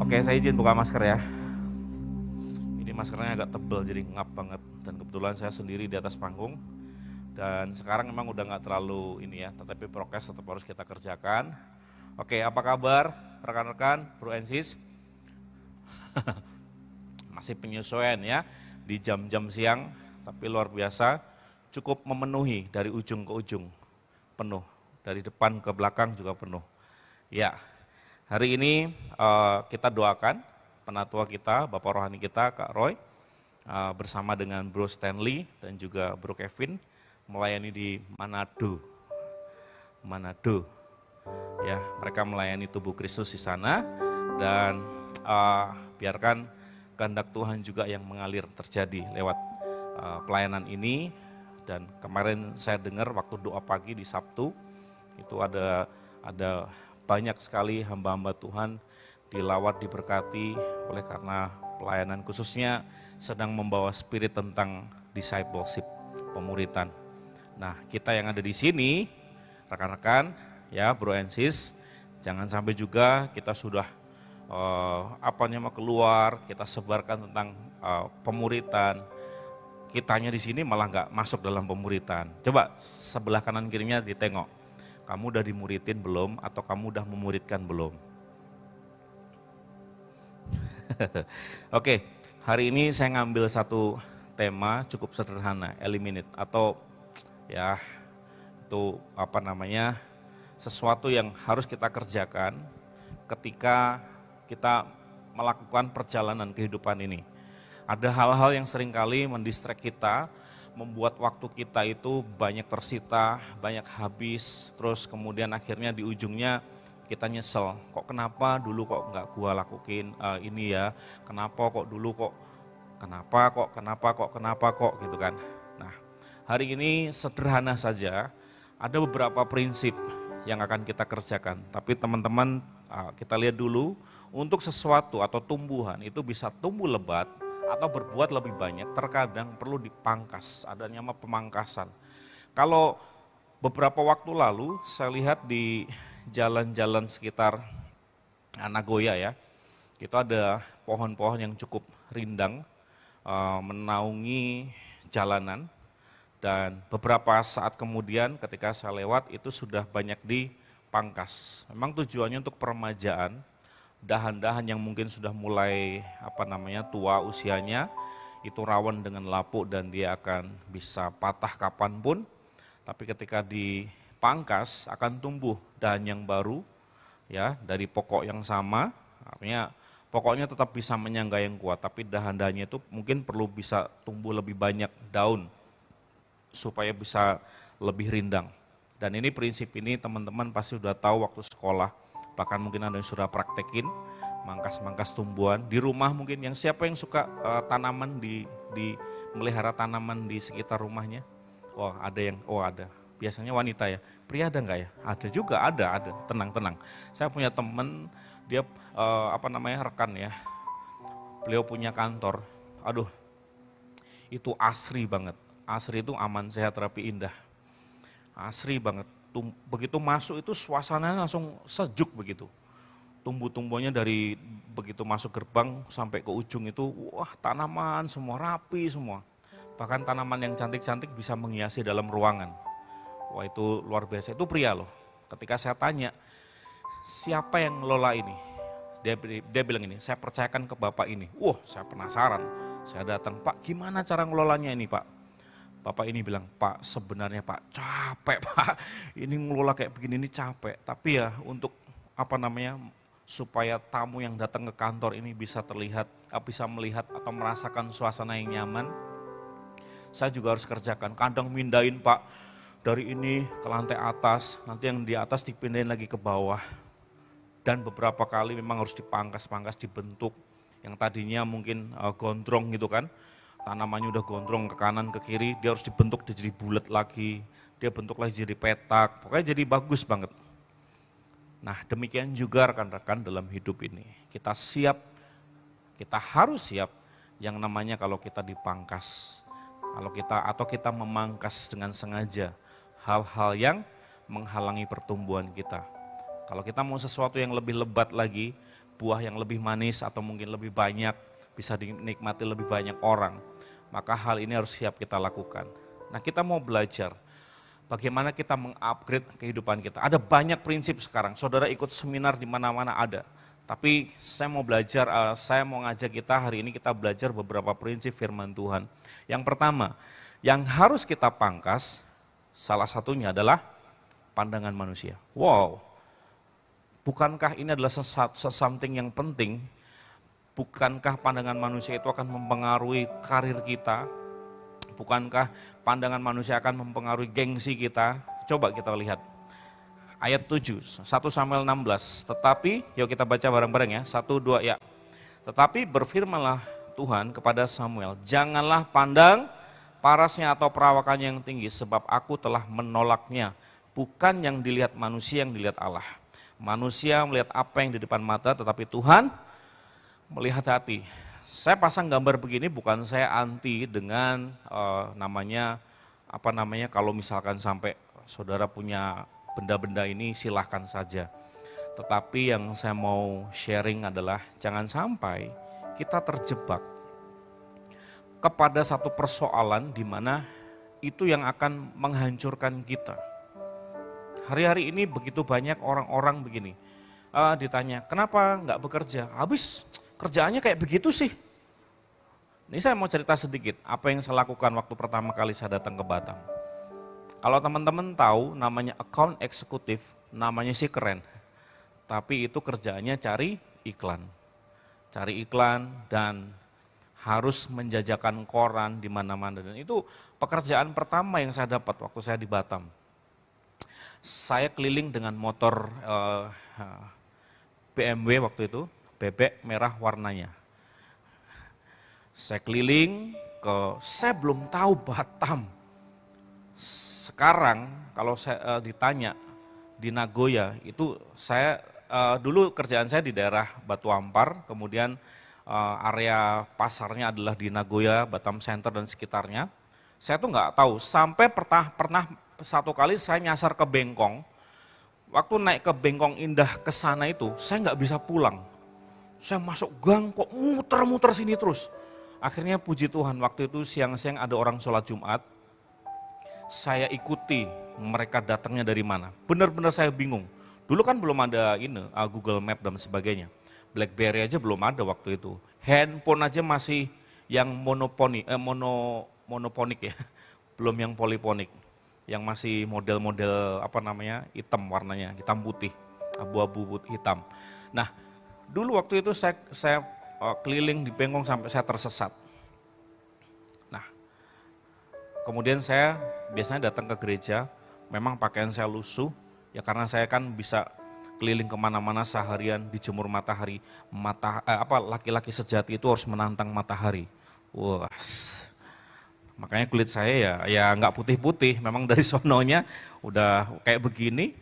Oke, saya izin buka masker ya. Ini maskernya agak tebal jadi ngap banget. Dan kebetulan saya sendiri di atas panggung. Dan sekarang memang udah nggak terlalu ini ya, tetapi prokes tetap harus kita kerjakan. Oke, apa kabar rekan-rekan, Bro and Sis? Masih penyesuaian ya di jam-jam siang, tapi luar biasa cukup memenuhi dari ujung ke ujung, penuh. Dari depan ke belakang juga penuh. Ya, hari ini kita doakan penatua kita, Bapak Rohani kita, Kak Roy, bersama dengan Bro Stanley dan juga Bro Kevin, melayani di Manado. Ya, mereka melayani tubuh Kristus di sana dan biarkan kehendak Tuhan juga yang mengalir terjadi lewat pelayanan ini. Dan kemarin saya dengar waktu doa pagi di Sabtu itu ada banyak sekali hamba-hamba Tuhan dilawat, diberkati oleh karena pelayanan khususnya sedang membawa spirit tentang discipleship, pemuritan. Nah, kita yang ada di sini, rekan-rekan, ya Bro and Sis, jangan sampai juga kita sudah keluar, kita sebarkan tentang pemuritan. Kitanya di sini malah nggak masuk dalam pemuritan. Coba sebelah kanan kirinya ditengok. Kamu udah dimuridin belum atau kamu udah memuridkan belum? Oke, hari ini saya ngambil satu tema cukup sederhana, eliminate atau ya itu sesuatu yang harus kita kerjakan ketika kita melakukan perjalanan kehidupan ini. Ada hal-hal yang seringkali mendistract kita, membuat waktu kita itu banyak tersita, banyak habis, terus kemudian akhirnya di ujungnya kita nyesel, kok kenapa dulu kok nggak gua lakuin ini ya, kenapa kok gitu kan. Nah, hari ini sederhana saja, ada beberapa prinsip yang akan kita kerjakan, tapi teman-teman kita lihat dulu, untuk sesuatu atau tumbuhan itu bisa tumbuh lebat atau berbuat lebih banyak, terkadang perlu dipangkas, ada nama pemangkasan. Kalau beberapa waktu lalu saya lihat di jalan-jalan sekitar Nagoya ya, itu ada pohon-pohon yang cukup rindang menaungi jalanan, dan beberapa saat kemudian ketika saya lewat itu sudah banyak dipangkas. Memang tujuannya untuk peremajaan, dahan-dahan yang mungkin sudah mulai tua usianya, itu rawan dengan lapuk dan dia akan bisa patah kapanpun, tapi ketika dipangkas akan tumbuh dahan yang baru ya dari pokok yang sama, artinya pokoknya tetap bisa menyangga yang kuat, tapi dahan-dahannya itu mungkin perlu bisa tumbuh lebih banyak daun supaya bisa lebih rindang. Dan ini prinsip ini teman-teman pasti sudah tahu waktu sekolah, bahkan mungkin ada yang sudah praktekin mangkas-mangkas tumbuhan di rumah. Mungkin yang siapa yang suka tanaman di melihara tanaman di sekitar rumahnya? Ada. Biasanya wanita ya. Pria ada enggak ya? Ada juga, ada. Tenang. Saya punya teman, dia rekan ya. Beliau punya kantor. Aduh, itu asri banget. Asri itu aman, sehat, rapi, indah. Asri banget. Begitu masuk itu suasananya langsung sejuk begitu. Tumbuh-tumbuhnya dari begitu masuk gerbang sampai ke ujung itu, wah tanaman semua rapi semua. Bahkan tanaman yang cantik-cantik bisa menghiasi dalam ruangan. Wah itu luar biasa, itu pria loh. Ketika saya tanya, siapa yang ngelola ini? Dia bilang ini, saya percayakan ke bapak ini. Wah saya penasaran, saya datang, Pak gimana cara ngelolanya ini Pak? Bapak ini bilang, Pak sebenarnya Pak capek Pak, ini ngelola kayak begini ini capek. Tapi ya untuk supaya tamu yang datang ke kantor ini bisa melihat atau merasakan suasana yang nyaman, saya juga harus kerjakan. Kadang mindahin Pak dari ini ke lantai atas, nanti yang di atas dipindahin lagi ke bawah. Dan beberapa kali memang harus dipangkas, dibentuk. Yang tadinya mungkin gondrong gitu kan, tanamannya udah gondrong ke kanan ke kiri, dia harus dibentuk dia jadi bulat lagi, dia bentuk lagi jadi petak, pokoknya jadi bagus banget. Nah demikian juga rekan-rekan dalam hidup ini, kita harus siap yang namanya kalau kita dipangkas, atau kita memangkas dengan sengaja hal-hal yang menghalangi pertumbuhan kita. Kalau kita mau sesuatu yang lebih lebat lagi, buah yang lebih manis atau mungkin lebih banyak, bisa dinikmati lebih banyak orang. Maka hal ini harus siap kita lakukan. Nah, kita mau belajar bagaimana kita mengupgrade kehidupan kita. Ada banyak prinsip sekarang, saudara ikut seminar di mana-mana ada. Tapi saya mau belajar, saya mau ngajak kita hari ini kita belajar beberapa prinsip firman Tuhan. Yang pertama, yang harus kita pangkas, salah satunya adalah pandangan manusia. Wow, bukankah ini adalah something yang penting? Bukankah pandangan manusia itu akan mempengaruhi karir kita? Bukankah pandangan manusia akan mempengaruhi gengsi kita? Coba kita lihat. Ayat 7, 1 Samuel 16. Tetapi, yuk kita baca bareng-bareng ya. 1, 2, ya. Tetapi berfirmanlah Tuhan kepada Samuel, janganlah pandang parasnya atau perawakannya yang tinggi, sebab aku telah menolaknya. Bukan yang dilihat manusia, yang dilihat Allah. Manusia melihat apa yang di depan mata, tetapi Tuhan melihat hati. Saya pasang gambar begini bukan saya anti dengan kalau misalkan sampai saudara punya benda-benda ini silahkan saja. Tetapi yang saya mau sharing adalah jangan sampai kita terjebak kepada satu persoalan di mana itu yang akan menghancurkan kita. Hari-hari ini begitu banyak orang-orang begini, ditanya kenapa nggak bekerja? Habis kerjaannya kayak begitu sih. Ini saya mau cerita sedikit apa yang saya lakukan waktu pertama kali saya datang ke Batam. Kalau teman-teman tahu namanya account eksekutif, namanya sih keren. Tapi itu kerjaannya cari iklan. Cari iklan dan harus menjajakan koran di mana-mana. Dan itu pekerjaan pertama yang saya dapat waktu saya di Batam. Saya keliling dengan motor BMW waktu itu, bebek merah warnanya. Saya keliling saya belum tahu Batam. Sekarang kalau saya ditanya di Nagoya itu saya dulu kerjaan saya di daerah Batu Ampar, kemudian area pasarnya adalah di Nagoya, Batam Center dan sekitarnya. Saya tuh nggak tahu sampai pernah satu kali saya nyasar ke Bengkong. Waktu naik ke Bengkong Indah ke sana itu saya nggak bisa pulang. Saya masuk gang kok muter-muter sini terus. Akhirnya puji Tuhan waktu itu siang-siang ada orang sholat Jumat. Saya ikuti mereka datangnya dari mana. Benar-benar saya bingung. Dulu kan belum ada Google Map dan sebagainya. BlackBerry aja belum ada waktu itu. Handphone aja masih yang monoponik ya. Belum yang poliponik. Yang masih model-model hitam warnanya, hitam putih, abu-abu hitam. Nah, dulu waktu itu saya keliling di Bengkong sampai saya tersesat. Kemudian saya biasanya datang ke gereja, memang pakaian saya lusuh, ya karena saya kan bisa keliling kemana-mana seharian dijemur matahari. Laki-laki sejati itu harus menantang matahari. Wah, makanya kulit saya ya nggak putih-putih, memang dari sononya udah kayak begini,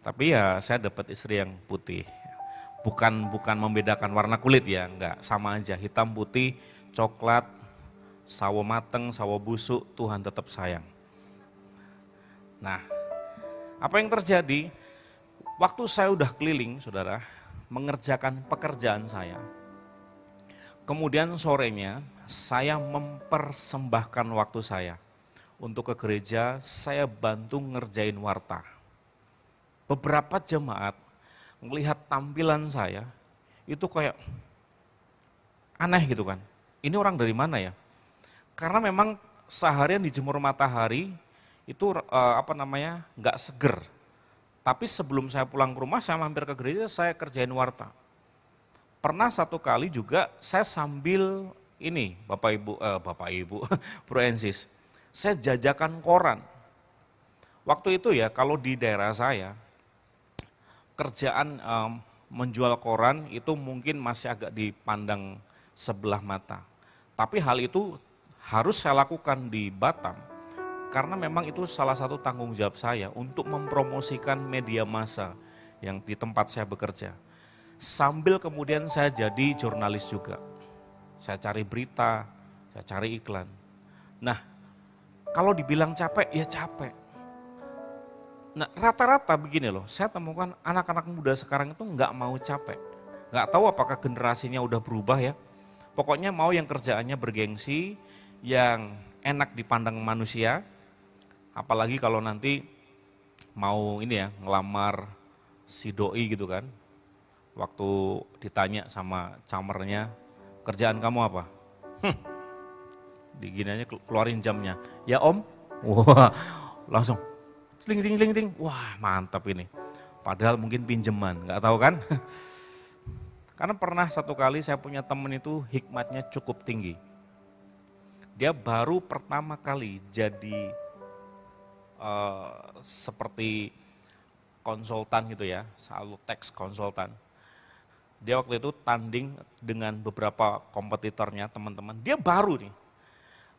tapi ya saya dapat istri yang putih. Bukan membedakan warna kulit ya, nggak sama aja, hitam putih, coklat, sawo mateng, sawo busuk, Tuhan tetap sayang. Nah, apa yang terjadi? Waktu saya udah keliling, saudara, mengerjakan pekerjaan saya. Kemudian sorenya, saya mempersembahkan waktu saya. Untuk ke gereja, saya bantu ngerjain warta. Beberapa jemaat melihat tampilan saya, itu kayak aneh gitu kan. Ini orang dari mana ya? Karena memang seharian dijemur matahari itu nggak seger. Tapi sebelum saya pulang ke rumah, saya mampir ke gereja, saya kerjain warta. Pernah satu kali juga saya sambil Bapak Ibu, Bro Ensis, saya jajakan koran. Waktu itu ya kalau di daerah saya, kerjaan menjual koran itu mungkin masih agak dipandang sebelah mata. Tapi hal itu harus saya lakukan di Batam, karena memang itu salah satu tanggung jawab saya untuk mempromosikan media massa yang di tempat saya bekerja. Sambil kemudian saya jadi jurnalis juga. Saya cari berita, saya cari iklan. Nah, kalau dibilang capek, ya capek. Nah, rata-rata begini loh, saya temukan anak-anak muda sekarang itu nggak mau capek. Nggak tahu apakah generasinya udah berubah ya. Pokoknya mau yang kerjaannya bergengsi, yang enak dipandang manusia, apalagi kalau nanti mau ini ya, ngelamar si doi gitu kan. Waktu ditanya sama camernya, kerjaan kamu apa? Digini aja keluarin jamnya. Ya om, wah langsung sling sling sling sling, wah mantap ini. Padahal mungkin pinjeman, nggak tahu kan? Karena pernah satu kali saya punya temen itu hikmatnya cukup tinggi. Dia baru pertama kali jadi seperti konsultan gitu ya, selalu teks konsultan. Dia waktu itu tanding dengan beberapa kompetitornya teman-teman. Dia baru nih,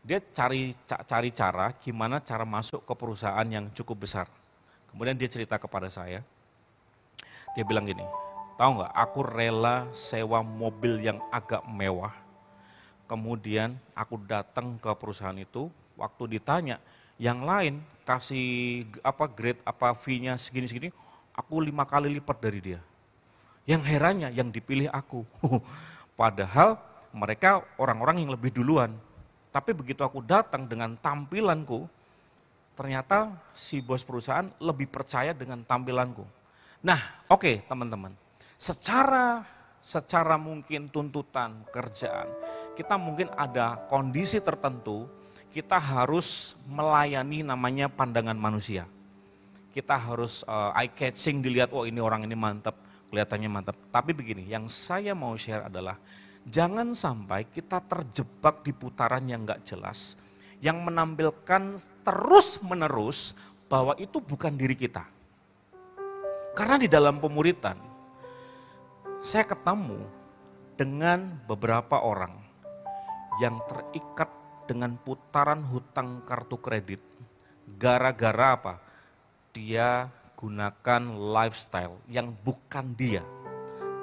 dia cari cara gimana cara masuk ke perusahaan yang cukup besar. Kemudian dia cerita kepada saya, dia bilang gini, tahu nggak, aku rela sewa mobil yang agak mewah. Kemudian aku datang ke perusahaan itu, waktu ditanya, yang lain kasih apa grade apa fee-nya segini-segini, aku 5 kali lipat dari dia. Yang herannya yang dipilih aku. Padahal mereka orang-orang yang lebih duluan. Tapi begitu aku datang dengan tampilanku, ternyata si bos perusahaan lebih percaya dengan tampilanku. Nah, oke, teman-teman. Secara mungkin tuntutan kerjaan, kita mungkin ada kondisi tertentu, kita harus melayani namanya pandangan manusia. Kita harus eye catching, dilihat, oh ini orang ini mantap, kelihatannya mantap. Tapi begini, yang saya mau share adalah jangan sampai kita terjebak di putaran yang gak jelas, yang menampilkan terus-menerus bahwa itu bukan diri kita. Karena di dalam pemuritan, saya ketemu dengan beberapa orang yang terikat dengan putaran hutang kartu kredit. Gara-gara apa? Dia gunakan lifestyle yang bukan dia.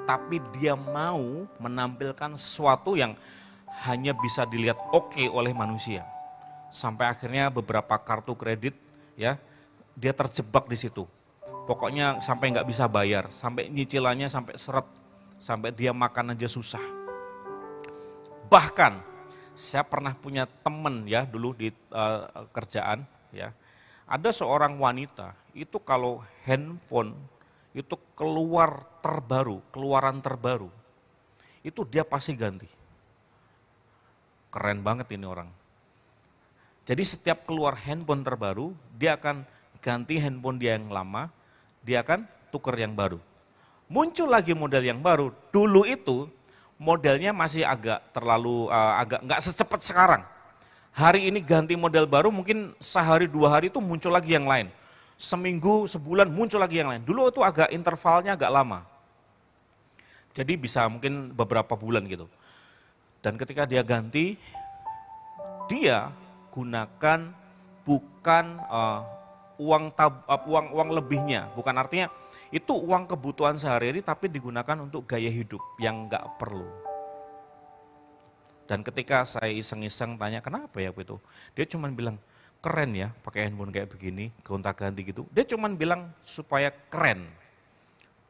Tapi dia mau menampilkan sesuatu yang hanya bisa dilihat oke oleh manusia. Sampai akhirnya beberapa kartu kredit ya, dia terjebak di situ. Pokoknya sampai nggak bisa bayar, sampai nyicilannya sampai seret, sampai dia makan aja susah. Bahkan saya pernah punya temen ya dulu di kerjaan ya, ada seorang wanita itu kalau handphone itu keluaran terbaru, itu dia pasti ganti. Keren banget ini orang. Jadi setiap keluar handphone terbaru, dia akan ganti handphone dia yang lama, dia akan tuker yang baru. Muncul lagi model yang baru, dulu itu modelnya masih agak agak nggak secepat sekarang. Hari ini ganti model baru, mungkin sehari 2 hari itu muncul lagi yang lain. Seminggu, sebulan muncul lagi yang lain. Dulu itu agak intervalnya agak lama. Jadi bisa mungkin beberapa bulan gitu. Dan ketika dia ganti, dia gunakan bukan uang lebihnya. Bukan artinya itu uang kebutuhan sehari-hari tapi digunakan untuk gaya hidup yang nggak perlu. Dan ketika saya iseng-iseng tanya kenapa ya itu, dia cuma bilang keren ya pakai handphone kayak begini, gonta-ganti gitu. Dia cuma bilang supaya keren.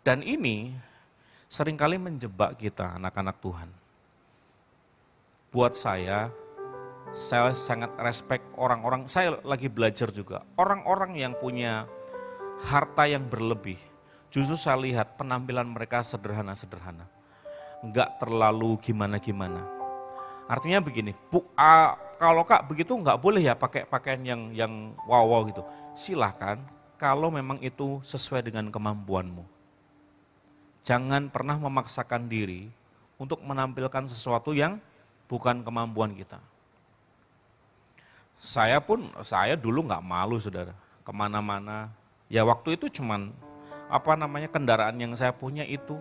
Dan ini seringkali menjebak kita anak-anak Tuhan. Buat saya sangat respect orang-orang, saya lagi belajar juga, orang-orang yang punya harta yang berlebih, justru saya lihat penampilan mereka sederhana-sederhana. Enggak terlalu gimana-gimana. Artinya begini, kalau Kak begitu enggak boleh ya pakai pakaian yang wow gitu. Silahkan kalau memang itu sesuai dengan kemampuanmu. Jangan pernah memaksakan diri untuk menampilkan sesuatu yang bukan kemampuan kita. Saya dulu nggak malu saudara, kemana-mana. Ya waktu itu cuman kendaraan yang saya punya itu.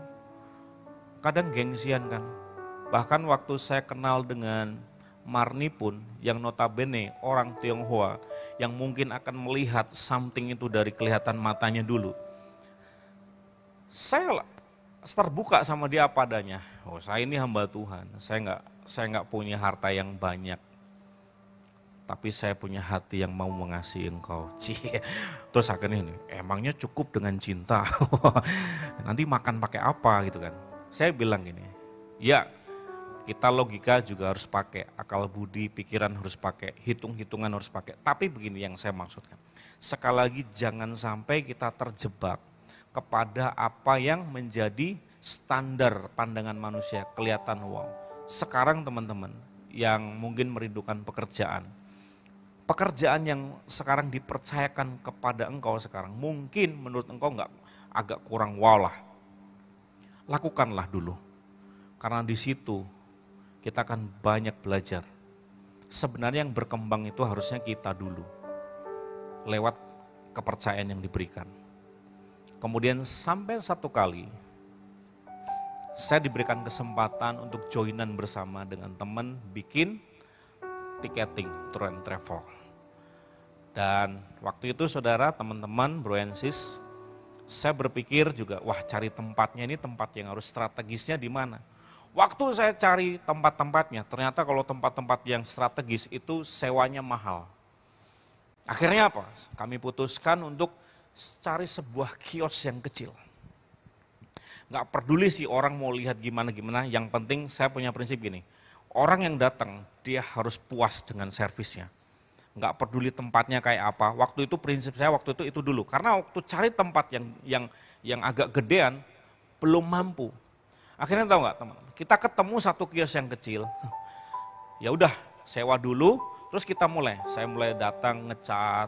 Kadang gengsian kan. Bahkan waktu saya kenal dengan Marni pun yang notabene orang Tionghoa yang mungkin akan melihat something itu dari kelihatan matanya dulu. Saya terbuka sama dia apa adanya. Oh saya ini hamba Tuhan, saya nggak punya harta yang banyak. Tapi saya punya hati yang mau mengasihi engkau. Terus akhirnya ini, emangnya cukup dengan cinta? Nanti makan pakai apa gitu kan. Saya bilang gini, ya kita logika juga harus pakai, akal budi, pikiran harus pakai, hitung-hitungan harus pakai. Tapi begini yang saya maksudkan, sekali lagi jangan sampai kita terjebak kepada apa yang menjadi standar pandangan manusia, kelihatan wow. Sekarang teman-teman yang mungkin merindukan pekerjaan yang sekarang dipercayakan kepada engkau sekarang, mungkin menurut engkau agak kurang wow lah. Lakukanlah dulu, karena di situ kita akan banyak belajar. Sebenarnya yang berkembang itu harusnya kita dulu, lewat kepercayaan yang diberikan. Kemudian sampai satu kali, saya diberikan kesempatan untuk joinan bersama dengan teman bikin tiketing tour and travel. Dan waktu itu saudara, teman-teman, bro and sis, saya berpikir juga, wah cari tempatnya ini tempat yang harus strategisnya di mana. Waktu saya cari tempat-tempatnya, ternyata kalau tempat-tempat yang strategis itu sewanya mahal. Akhirnya apa? Kami putuskan untuk cari sebuah kios yang kecil. Nggak peduli sih orang mau lihat gimana-gimana, yang penting saya punya prinsip gini, orang yang datang dia harus puas dengan servisnya. Nggak peduli tempatnya kayak apa, waktu itu prinsip saya waktu itu dulu. Karena waktu cari tempat yang agak gedean, belum mampu. Akhirnya tahu nggak teman, kita ketemu satu kios yang kecil, ya udah sewa dulu, terus kita mulai. Saya mulai datang ngecat,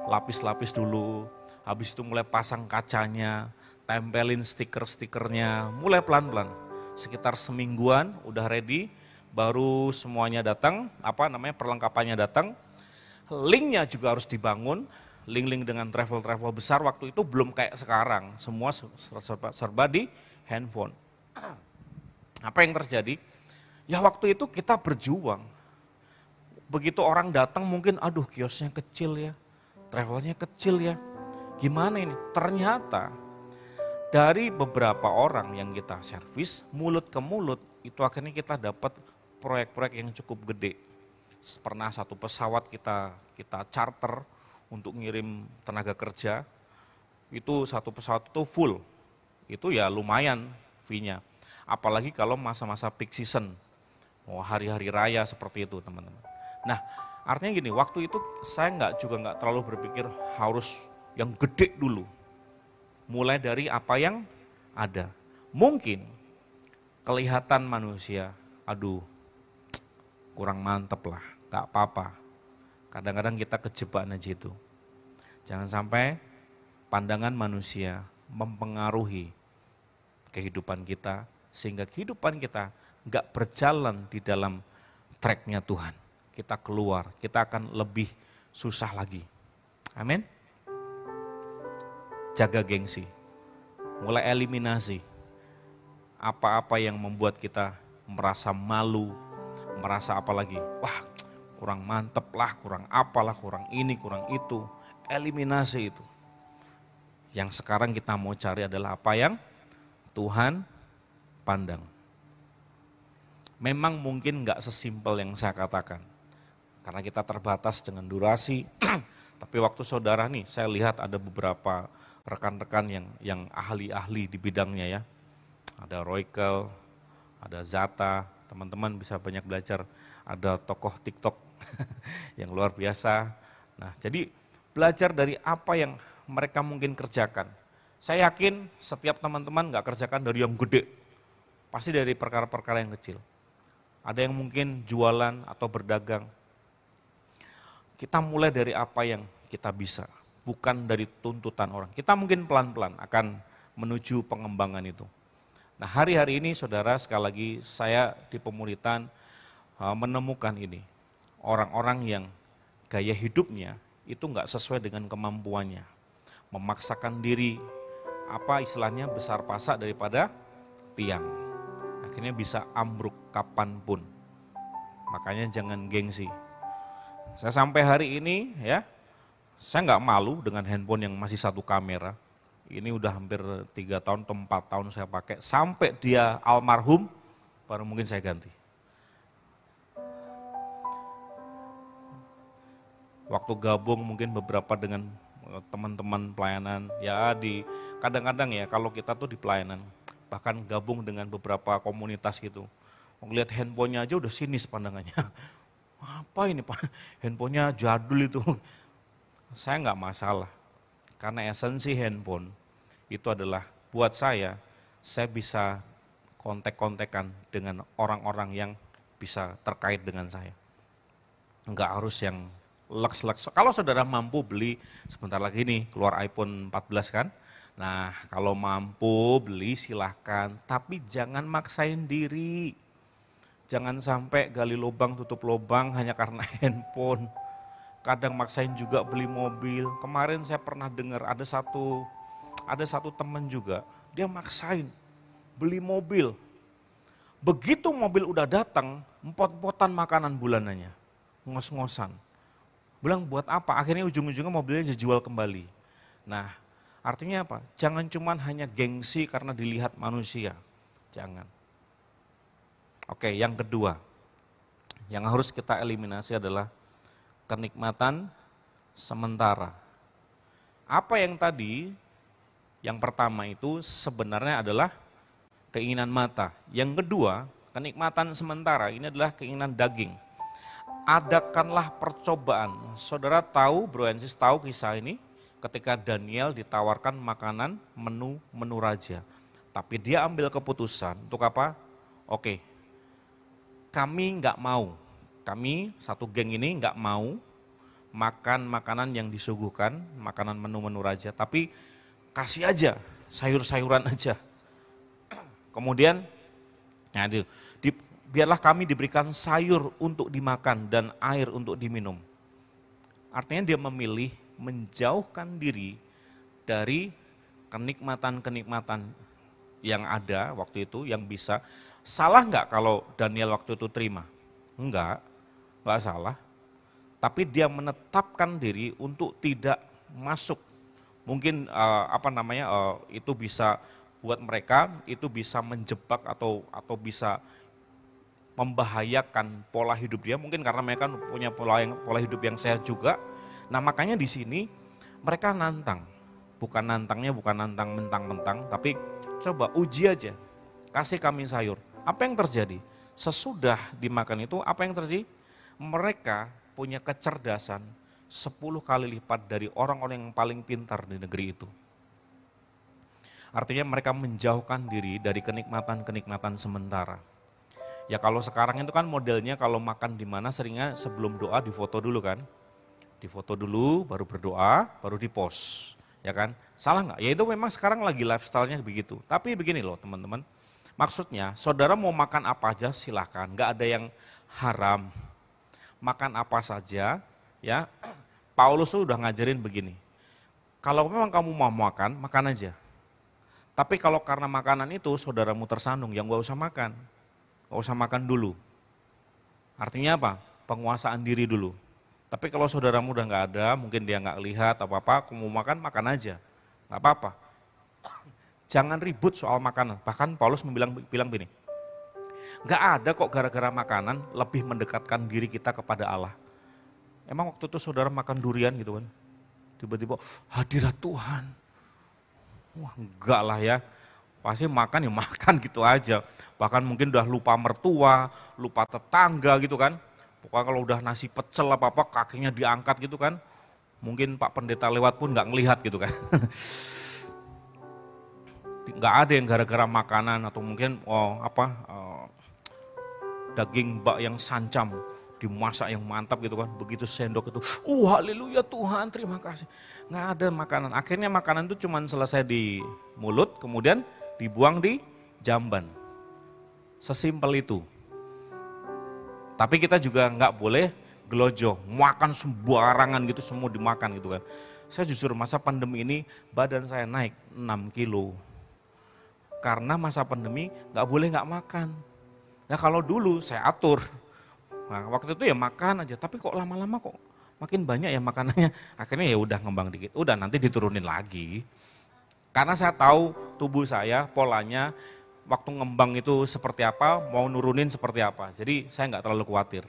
lapis-lapis dulu, habis itu mulai pasang kacanya, tempelin stiker-stikernya, mulai pelan-pelan. Sekitar semingguan udah ready, baru semuanya datang, perlengkapannya datang. Linknya juga harus dibangun, link-link dengan travel-travel besar waktu itu belum kayak sekarang, semua serba di handphone. Apa yang terjadi? Ya waktu itu kita berjuang. Begitu orang datang mungkin, aduh kiosnya kecil ya, travelnya kecil ya, gimana ini? Ternyata dari beberapa orang yang kita servis, mulut ke mulut, itu akhirnya kita dapat proyek-proyek yang cukup gede. Pernah satu pesawat kita charter untuk ngirim tenaga kerja, itu satu pesawat itu full, itu ya lumayan fee-nya. Apalagi kalau masa-masa peak season, hari-hari raya seperti itu teman-teman. Nah artinya gini, waktu itu saya nggak terlalu berpikir harus yang gede dulu. Mulai dari apa yang ada. Mungkin kelihatan manusia, aduh kurang mantep lah, gak apa-apa. Kadang-kadang kita kejebak aja itu. Jangan sampai pandangan manusia mempengaruhi kehidupan kita, sehingga kehidupan kita gak berjalan di dalam tracknya Tuhan. Kita keluar, kita akan lebih susah lagi. Amin. Jaga gengsi, mulai eliminasi apa-apa yang membuat kita merasa malu, merasa apa lagi, wah kurang mantep lah, kurang apalah, kurang ini, kurang itu. Eliminasi itu. Yang sekarang kita mau cari adalah apa yang Tuhan pandang. Memang mungkin gak sesimpel yang saya katakan, karena kita terbatas dengan durasi. Tapi waktu saudara nih, saya lihat ada beberapa rekan-rekan yang ahli-ahli di bidangnya ya. Ada Roykel, ada Zata, teman-teman bisa banyak belajar. Ada tokoh TikTok yang luar biasa. Nah jadi belajar dari apa yang mereka mungkin kerjakan. Saya yakin setiap teman-teman gak kerjakan dari yang gede, pasti dari perkara-perkara yang kecil. Ada yang mungkin jualan atau berdagang. Kita mulai dari apa yang kita bisa, bukan dari tuntutan orang. Kita mungkin pelan-pelan akan menuju pengembangan itu. Nah hari-hari ini saudara, sekali lagi saya di pemuritan menemukan ini. Orang-orang yang gaya hidupnya itu enggak sesuai dengan kemampuannya. Memaksakan diri, apa istilahnya besar pasak daripada tiang. Akhirnya bisa ambruk kapanpun. Makanya jangan gengsi. Saya sampai hari ini ya, saya nggak malu dengan handphone yang masih satu kamera. Ini udah hampir 3 tahun atau 4 tahun saya pakai. Sampai dia almarhum, baru mungkin saya ganti. Waktu gabung mungkin beberapa dengan teman-teman pelayanan, ya kadang-kadang ya kalau kita tuh di pelayanan, bahkan gabung dengan beberapa komunitas gitu. Ngelihat handphonenya aja udah sinis pandangannya. Apa ini Pak? Handphonenya jadul itu. Saya nggak masalah, karena esensi handphone itu adalah buat saya bisa kontak-kontakan dengan orang-orang yang bisa terkait dengan saya. Enggak harus yang leks-leks. Kalau saudara mampu beli, sebentar lagi nih keluar iPhone 14 kan. Nah kalau mampu beli silahkan, tapi jangan maksain diri. Jangan sampai gali lubang tutup lubang hanya karena handphone. Kadang maksain juga beli mobil. Kemarin saya pernah dengar ada satu teman juga, dia maksain beli mobil. Begitu mobil udah datang, empot-empotan makanan bulanannya, ngos-ngosan. Bilang buat apa? Akhirnya ujung-ujungnya mobilnya dijual kembali. Nah, artinya apa? Jangan cuman hanya gengsi karena dilihat manusia. Jangan. Oke, yang kedua, yang harus kita eliminasi adalah kenikmatan sementara. Apa yang tadi, yang pertama itu sebenarnya adalah keinginan mata. Yang kedua, kenikmatan sementara, ini adalah keinginan daging. Adakanlah percobaan. Saudara tahu, Bro and Sis tahu kisah ini, ketika Daniel ditawarkan makanan menu raja. Tapi dia ambil keputusan, untuk apa? Oke, kami nggak mau, kami satu geng ini nggak mau makan makanan yang disuguhkan, makanan menu raja, tapi kasih aja, sayur-sayuran aja. Kemudian, biarlah kami diberikan sayur untuk dimakan dan air untuk diminum. Artinya dia memilih menjauhkan diri dari kenikmatan-kenikmatan yang ada waktu itu, yang bisa. Salah nggak kalau Daniel waktu itu terima? Enggak salah. Tapi dia menetapkan diri untuk tidak masuk. Mungkin itu bisa buat mereka, itu bisa menjebak atau bisa membahayakan pola hidup dia. Mungkin karena mereka punya pola hidup yang sehat juga. Nah makanya di sini mereka nantang. Bukan nantang mentang-mentang, tapi coba uji aja. Kasih kami sayur. Apa yang terjadi? Sesudah dimakan itu apa yang terjadi? Mereka punya kecerdasan 10 kali lipat dari orang-orang yang paling pintar di negeri itu. Artinya mereka menjauhkan diri dari kenikmatan-kenikmatan sementara. Ya kalau sekarang itu kan modelnya kalau makan di mana seringnya sebelum doa difoto dulu kan. Difoto dulu, baru berdoa, baru dipost. Ya kan? Salah nggak? Ya itu memang sekarang lagi lifestyle-nya begitu. Tapi begini loh teman-teman. Maksudnya saudara mau makan apa aja silahkan. Nggak ada yang haram. Makan apa saja ya. Paulus tuh udah ngajarin begini. Kalau memang kamu mau makan, makan aja. Tapi kalau karena makanan itu saudaramu tersandung, yang gak usah makan. Gak usah makan dulu. Artinya apa? Penguasaan diri dulu. Tapi kalau saudaramu udah gak ada, mungkin dia gak lihat apa-apa, kamu mau makan, makan aja. Gak apa-apa. Jangan ribut soal makanan. Bahkan Paulus bilang begini, gak ada kok gara-gara makanan lebih mendekatkan diri kita kepada Allah. Emang waktu itu saudara makan durian gitu kan, tiba-tiba hadirat Tuhan. Wah enggak lah ya, pasti makan ya makan gitu aja. Bahkan mungkin udah lupa mertua, lupa tetangga gitu kan. Pokoknya kalau udah nasi pecel apa-apa kakinya diangkat gitu kan. Mungkin Pak Pendeta lewat pun nggak ngelihat gitu kan. Nggak ada yang gara-gara makanan atau mungkin daging bak yang sancam dimasak yang mantap gitu kan, begitu sendok itu, haleluya Tuhan terima kasih. Nggak ada makanan, akhirnya makanan itu cuma selesai di mulut, kemudian dibuang di jamban. Sesimpel itu. Tapi kita juga nggak boleh gelojoh, makan sembarangan gitu, semua dimakan gitu kan. Saya jujur masa pandemi ini badan saya naik 6 kilo. Karena masa pandemi nggak boleh nggak makan. Nah kalau dulu saya atur, nah, waktu itu ya makan aja, tapi kok lama-lama kok makin banyak ya makanannya. Akhirnya ya udah ngembang dikit, udah nanti diturunin lagi. Karena saya tahu tubuh saya polanya waktu ngembang itu seperti apa, mau nurunin seperti apa. Jadi saya nggak terlalu khawatir.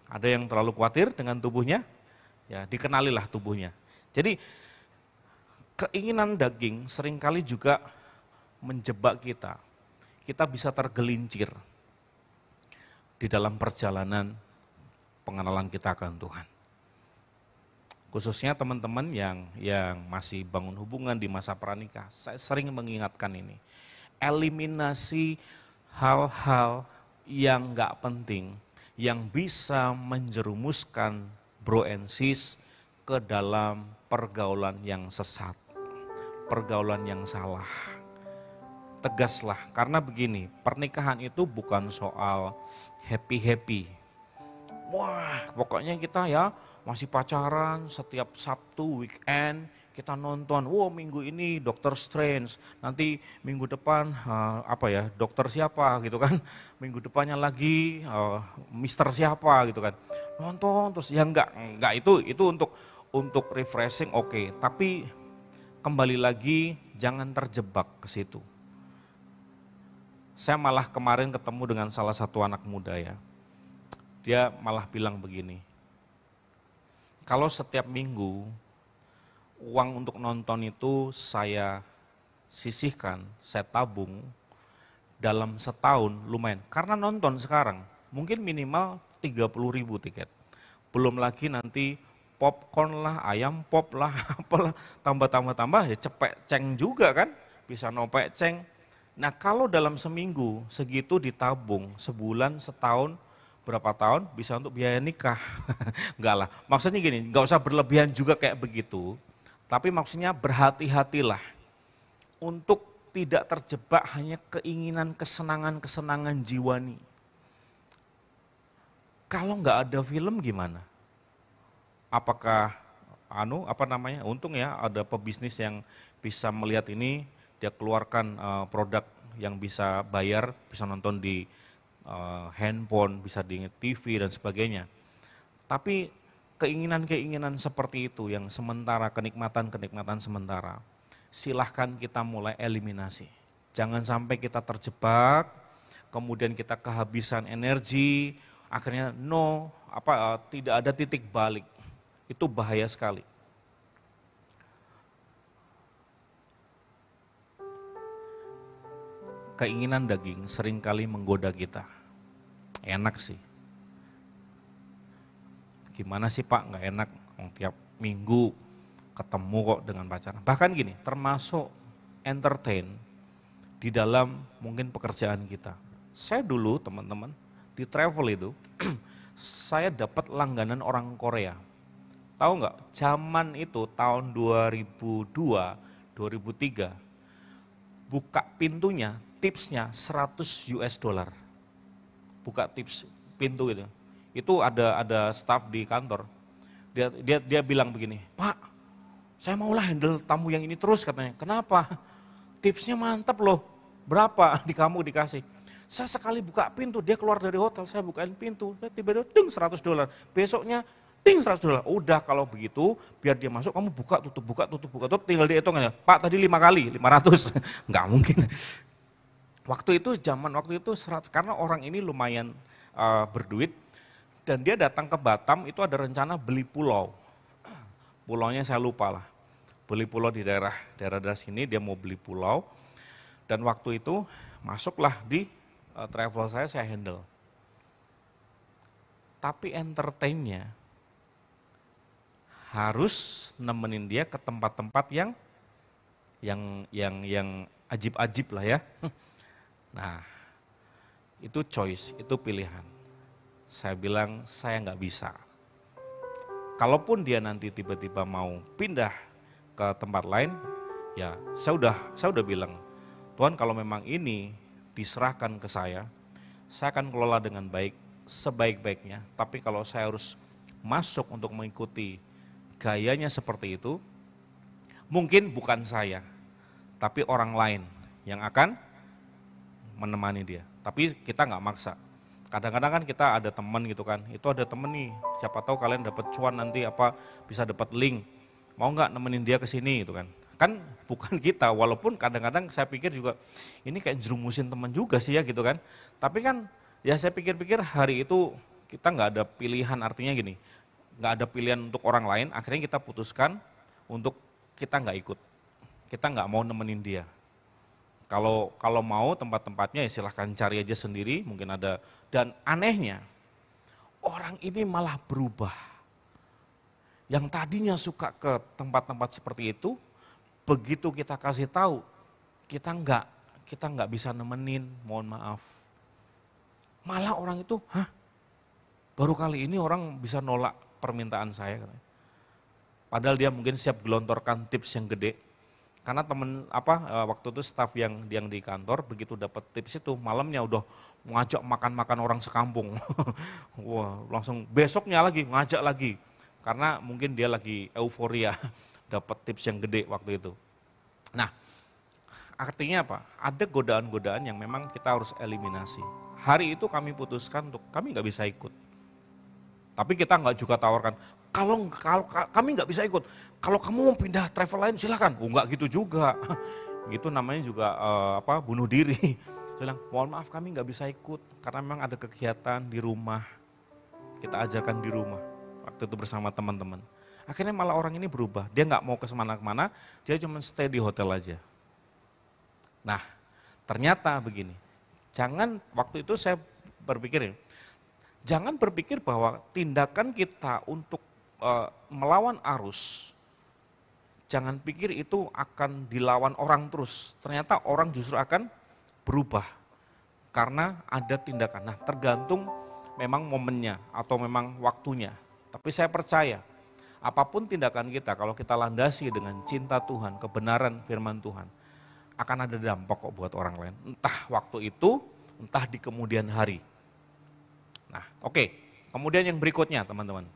Ada yang terlalu khawatir dengan tubuhnya, ya dikenalilah tubuhnya. Jadi keinginan daging seringkali juga menjebak kita. kita bisa tergelincir di dalam perjalanan pengenalan kita akan Tuhan. Khususnya teman-teman yang masih bangun hubungan di masa pranikah, saya sering mengingatkan ini. Eliminasi hal-hal yang enggak penting, yang bisa menjerumuskan bro and sis ke dalam pergaulan yang sesat, pergaulan yang salah. Tegaslah, karena begini, pernikahan itu bukan soal happy-happy. Wah, pokoknya kita ya masih pacaran setiap Sabtu, weekend, kita nonton, minggu ini Doctor Strange, nanti minggu depan dokter siapa gitu kan, minggu depannya lagi Mister siapa gitu kan, nonton terus ya enggak itu untuk refreshing oke. Tapi kembali lagi jangan terjebak ke situ. Saya malah kemarin ketemu dengan salah satu anak muda ya, dia malah bilang begini, kalau setiap minggu uang untuk nonton itu saya sisihkan, saya tabung dalam setahun lumayan. Karena nonton sekarang mungkin minimal 30.000 tiket. Belum lagi nanti popcorn lah, ayam pop lah, apalah, tambah ya cepek ceng juga kan, bisa nopek ceng. Nah kalau dalam seminggu segitu ditabung, sebulan, setahun, berapa tahun bisa untuk biaya nikah. Enggak lah, maksudnya gini, enggak usah berlebihan juga kayak begitu. Tapi maksudnya berhati-hatilah untuk tidak terjebak hanya keinginan kesenangan-kesenangan jiwani. Kalau enggak ada film gimana? Apakah untung ya ada pebisnis yang bisa melihat ini, dia keluarkan produk yang bisa bayar, bisa nonton di handphone, bisa di TV dan sebagainya. Tapi keinginan-keinginan seperti itu yang sementara, kenikmatan-kenikmatan sementara, silahkan kita mulai eliminasi. Jangan sampai kita terjebak, kemudian kita kehabisan energi, akhirnya tidak ada titik balik. Itu bahaya sekali. Keinginan daging seringkali menggoda kita. Enak sih. Gimana sih Pak, nggak enak, tiap minggu ketemu kok dengan pacaran. Bahkan gini, termasuk entertain di dalam mungkin pekerjaan kita. Saya dulu teman-teman, di travel itu, saya dapat langganan orang Korea. Tahu nggak, zaman itu tahun 2002, 2003, buka pintunya, tipsnya 100 US dollar. Buka tips pintu itu. Itu ada staff di kantor. Dia bilang begini, "Pak, saya maulah handle tamu yang ini terus," katanya. "Kenapa?" "Tipsnya mantap loh." "Berapa di kamu dikasih?" "Saya sekali buka pintu, dia keluar dari hotel, saya bukain pintu, tiba-tiba ding 100 dolar. Besoknya ding 100 dolar. Udah kalau begitu, biar dia masuk, kamu buka tutup, tinggal dihitung aja. Pak tadi 5 kali, 500. Enggak mungkin. Waktu itu karena orang ini lumayan berduit, dan dia datang ke Batam itu ada rencana beli pulau. Pulaunya saya lupa lah. Beli pulau di daerah sini, dia mau beli pulau. Dan waktu itu masuklah di travel saya handle. Tapi entertainnya harus nemenin dia ke tempat-tempat yang ajib-ajib lah ya. Nah, itu choice, itu pilihan. Saya bilang, saya nggak bisa. Kalaupun dia nanti tiba-tiba mau pindah ke tempat lain, ya saya udah bilang, Tuhan kalau memang ini diserahkan ke saya akan kelola dengan baik, sebaik-baiknya. Tapi kalau saya harus masuk untuk mengikuti gayanya seperti itu, mungkin bukan saya, tapi orang lain yang akan menemani dia. Tapi kita nggak maksa. Kadang-kadang kan kita ada teman gitu kan, itu ada temen nih, siapa tahu kalian dapat cuan nanti bisa dapat link, mau nggak nemenin dia ke sini gitu kan. Kan bukan kita, walaupun kadang-kadang saya pikir juga ini kayak jerumusin teman juga sih ya gitu kan. Tapi kan ya saya pikir-pikir hari itu kita nggak ada pilihan, artinya gini, nggak ada pilihan untuk orang lain, akhirnya kita putuskan untuk kita nggak ikut, kita nggak mau nemenin dia. Kalau mau tempat-tempatnya ya silahkan cari aja sendiri, mungkin ada. Dan anehnya, orang ini malah berubah. Yang tadinya suka ke tempat-tempat seperti itu, begitu kita kasih tahu, kita nggak bisa nemenin, mohon maaf. Malah orang itu, baru kali ini orang bisa nolak permintaan saya. Padahal dia mungkin siap gelontorkan tips yang gede. Karena waktu itu staf yang di kantor begitu dapat tips itu malamnya udah ngajak makan-makan orang sekampung. Wah, langsung besoknya lagi ngajak lagi. Karena mungkin dia lagi euforia dapat tips yang gede waktu itu. Nah, artinya apa? Ada godaan-godaan yang memang kita harus eliminasi. Hari itu kami putuskan untuk kami nggak bisa ikut. Tapi kita nggak juga tawarkan, kalau kami nggak bisa ikut, kalau kamu mau pindah travel lain silahkan. Nggak gitu juga, gitu namanya juga bunuh diri. Saya bilang, mohon maaf kami nggak bisa ikut, karena memang ada kegiatan di rumah, kita ajarkan di rumah, waktu itu bersama teman-teman. Akhirnya malah orang ini berubah, dia nggak mau ke semana-mana, dia cuma stay di hotel aja. Nah, ternyata begini, waktu itu saya berpikir, jangan berpikir bahwa tindakan kita untuk melawan arus, jangan pikir itu akan dilawan orang terus. Ternyata orang justru akan berubah karena ada tindakan. Nah, tergantung memang momennya atau memang waktunya. Tapi saya percaya, apapun tindakan kita, kalau kita landasi dengan cinta Tuhan, kebenaran firman Tuhan, akan ada dampak kok buat orang lain. Entah waktu itu, entah di kemudian hari. Nah, oke. Kemudian yang berikutnya teman-teman.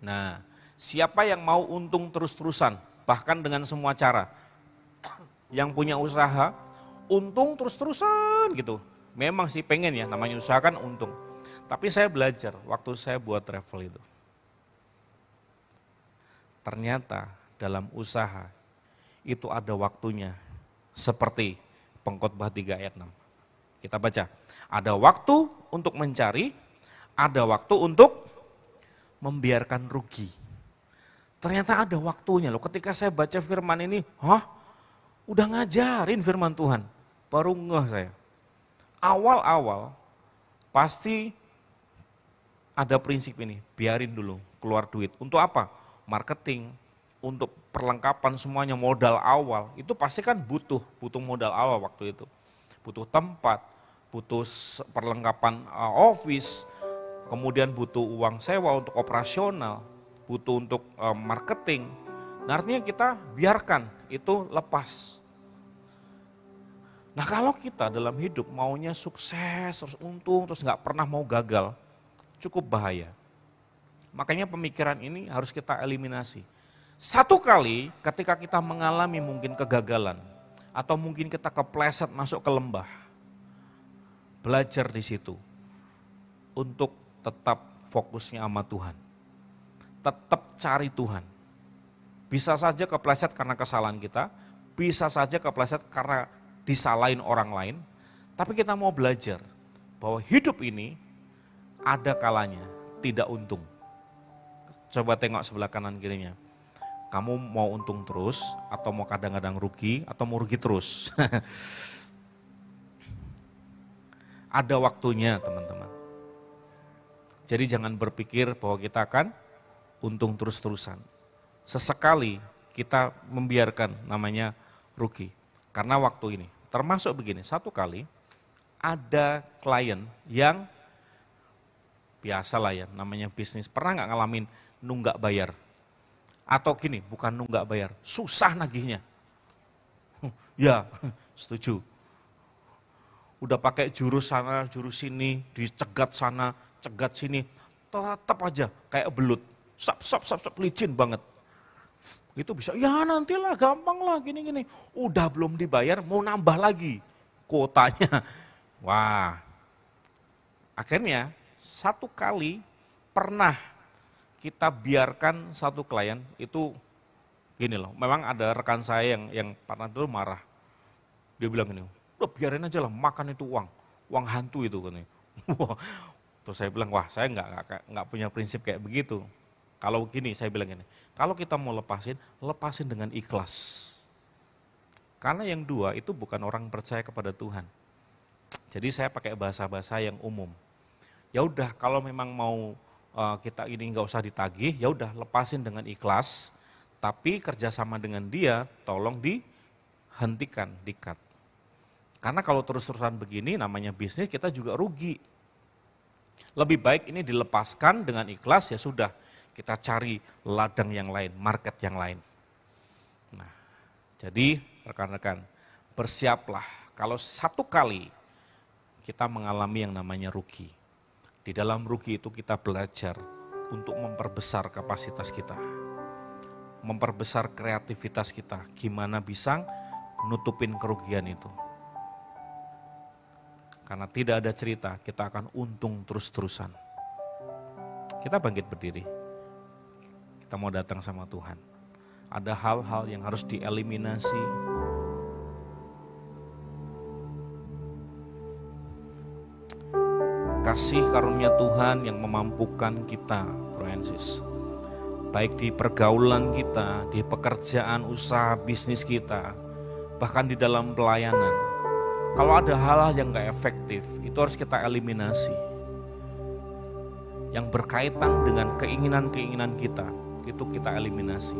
Nah, siapa yang mau untung terus-terusan, bahkan dengan semua cara. Yang punya usaha, untung terus-terusan gitu. Memang sih pengen ya, namanya usaha kan untung. Tapi saya belajar waktu saya buat travel itu. Ternyata dalam usaha itu ada waktunya. Seperti Pengkhotbah 3 ayat 6. Kita baca, ada waktu untuk mencari, ada waktu untuk membiarkan rugi. Ternyata ada waktunya loh, ketika saya baca firman ini, udah ngajarin firman Tuhan, baru ngeh saya. Awal-awal pasti ada prinsip ini, biarin dulu keluar duit. Untuk apa? Marketing, untuk perlengkapan semuanya modal awal, itu pasti kan butuh modal awal waktu itu. Butuh tempat, butuh perlengkapan office, kemudian butuh uang sewa untuk operasional, butuh untuk marketing. Nah, artinya kita biarkan itu lepas. Nah, kalau kita dalam hidup maunya sukses, terus untung, terus nggak pernah mau gagal, cukup bahaya. Makanya pemikiran ini harus kita eliminasi. Satu kali ketika kita mengalami mungkin kegagalan, atau mungkin kita kepleset masuk ke lembah, belajar di situ untuk tetap fokusnya sama Tuhan. Tetap cari Tuhan. Bisa saja kepleset karena kesalahan kita, bisa saja kepleset karena disalahin orang lain, tapi kita mau belajar bahwa hidup ini ada kalanya tidak untung. Coba tengok sebelah kanan kirinya. Kamu mau untung terus atau mau kadang-kadang rugi atau mau rugi terus? Ada waktunya teman-teman. Jadi jangan berpikir bahwa kita akan untung terus-terusan. Sesekali kita membiarkan namanya rugi. Karena waktu ini, termasuk begini, satu kali ada klien yang biasalah ya namanya bisnis, pernah nggak ngalamin nunggak bayar? Atau gini, bukan nunggak bayar, susah nagihnya. Ya, setuju. Udah pakai jurus sana, jurus sini, dicegat sana, cegat sini, tetap aja kayak belut, sap, licin banget. Itu bisa, ya nantilah gampang lah gini-gini. Udah belum dibayar, mau nambah lagi kuotanya. Wah, akhirnya satu kali pernah kita biarkan satu klien itu gini loh, memang ada rekan saya yang pernah dulu marah. Dia bilang gini, udah biarin aja lah makan itu uang hantu itu katanya. Terus saya bilang, wah saya nggak punya prinsip kayak begitu. Kalau gini, saya bilang gini, kalau kita mau lepasin dengan ikhlas. Karena yang dua itu bukan orang percaya kepada Tuhan. Jadi saya pakai bahasa-bahasa yang umum. Ya udah, kalau memang mau kita ini nggak usah ditagih, ya udah lepasin dengan ikhlas. Tapi kerjasama dengan dia tolong dihentikan, di-cut. Karena kalau terus-terusan begini namanya bisnis, kita juga rugi. Lebih baik ini dilepaskan dengan ikhlas, ya sudah, kita cari ladang yang lain, market yang lain. Nah, jadi rekan-rekan, bersiaplah kalau satu kali kita mengalami yang namanya rugi. Di dalam rugi itu kita belajar untuk memperbesar kapasitas kita, memperbesar kreativitas kita, gimana bisa nutupin kerugian itu. Karena tidak ada cerita, kita akan untung terus-terusan. Kita bangkit berdiri, kita mau datang sama Tuhan. Ada hal-hal yang harus dieliminasi. Kasih karunia Tuhan yang memampukan kita, Francis. Baik di pergaulan kita, di pekerjaan, usaha, bisnis kita, bahkan di dalam pelayanan. Kalau ada hal-hal yang gak efektif, itu harus kita eliminasi. Yang berkaitan dengan keinginan-keinginan kita, itu kita eliminasi.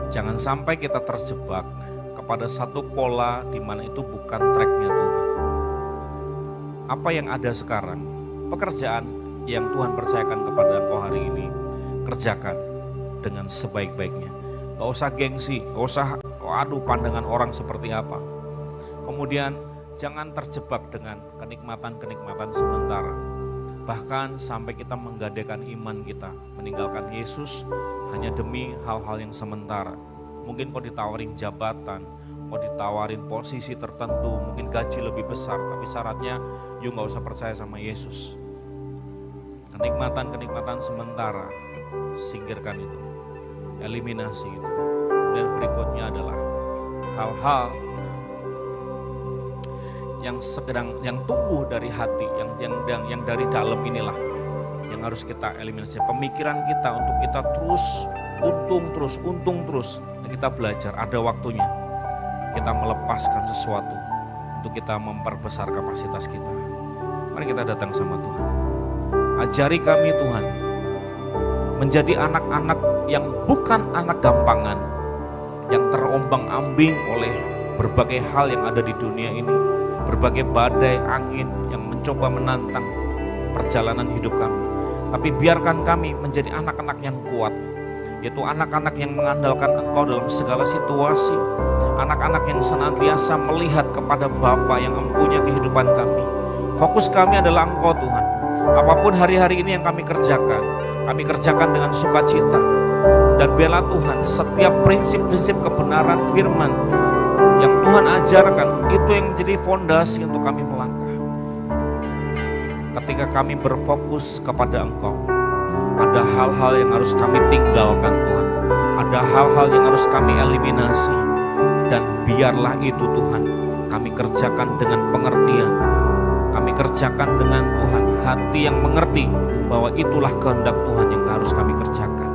Jangan sampai kita terjebak kepada satu pola di mana itu bukan tracknya Tuhan. Apa yang ada sekarang, pekerjaan yang Tuhan percayakan kepada engkau hari ini, kerjakan dengan sebaik-baiknya. Gak usah gengsi, gak usah pandangan orang seperti apa. Kemudian jangan terjebak dengan kenikmatan-kenikmatan sementara. Bahkan sampai kita menggadaikan iman kita, meninggalkan Yesus hanya demi hal-hal yang sementara. Mungkin kau ditawarin jabatan, kau ditawarin posisi tertentu, mungkin gaji lebih besar, tapi syaratnya you gak usah percaya sama Yesus. Kenikmatan-kenikmatan sementara, singkirkan itu, eliminasi itu. Dan berikutnya adalah hal-hal yang tumbuh dari hati, yang dari dalam inilah yang harus kita eliminasi. Pemikiran kita untuk kita terus untung terus. Dan kita belajar ada waktunya kita melepaskan sesuatu untuk kita memperbesar kapasitas kita. Mari kita datang sama Tuhan. Ajari kami Tuhan menjadi anak-anak yang bukan anak gampangan, yang terombang-ambing oleh berbagai hal yang ada di dunia ini, berbagai badai angin yang mencoba menantang perjalanan hidup kami. Tapi biarkan kami menjadi anak-anak yang kuat, yaitu anak-anak yang mengandalkan Engkau dalam segala situasi, anak-anak yang senantiasa melihat kepada Bapa yang mempunyai kehidupan kami. Fokus kami adalah Engkau Tuhan. Apapun hari-hari ini yang kami kerjakan dengan sukacita. Dan bela Tuhan, setiap prinsip-prinsip kebenaran firman yang Tuhan ajarkan, itu yang menjadi fondasi untuk kami melangkah. Ketika kami berfokus kepada Engkau, ada hal-hal yang harus kami tinggalkan Tuhan. Ada hal-hal yang harus kami eliminasi. Dan biarlah itu Tuhan, kami kerjakan dengan pengertian. Kami kerjakan dengan Tuhan, hati yang mengerti bahwa itulah kehendak Tuhan yang harus kami kerjakan.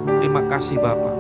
Terima kasih Bapak.